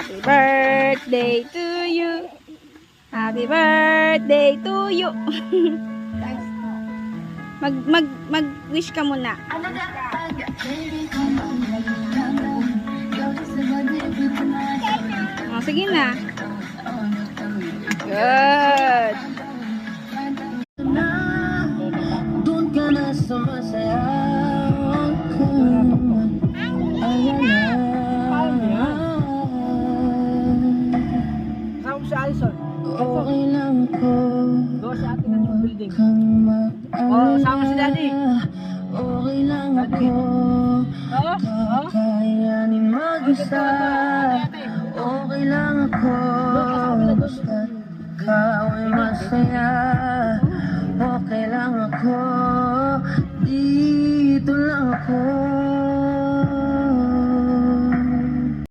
Happy birthday to you. Happy birthday to you. Mag-wish ka muna. Oh, sige na. Good. Doon ka na sumasayaw ko. Kasama si Alison. Okay lang ko. Doon sa atin ng building. Oh, sama si Daddy. Okay lang ako. Oo? Oo? Kakayanin mag-isa. Okay lang ako. Basta't ikaw ay masaya. Okay lang ako. Dito lang ako.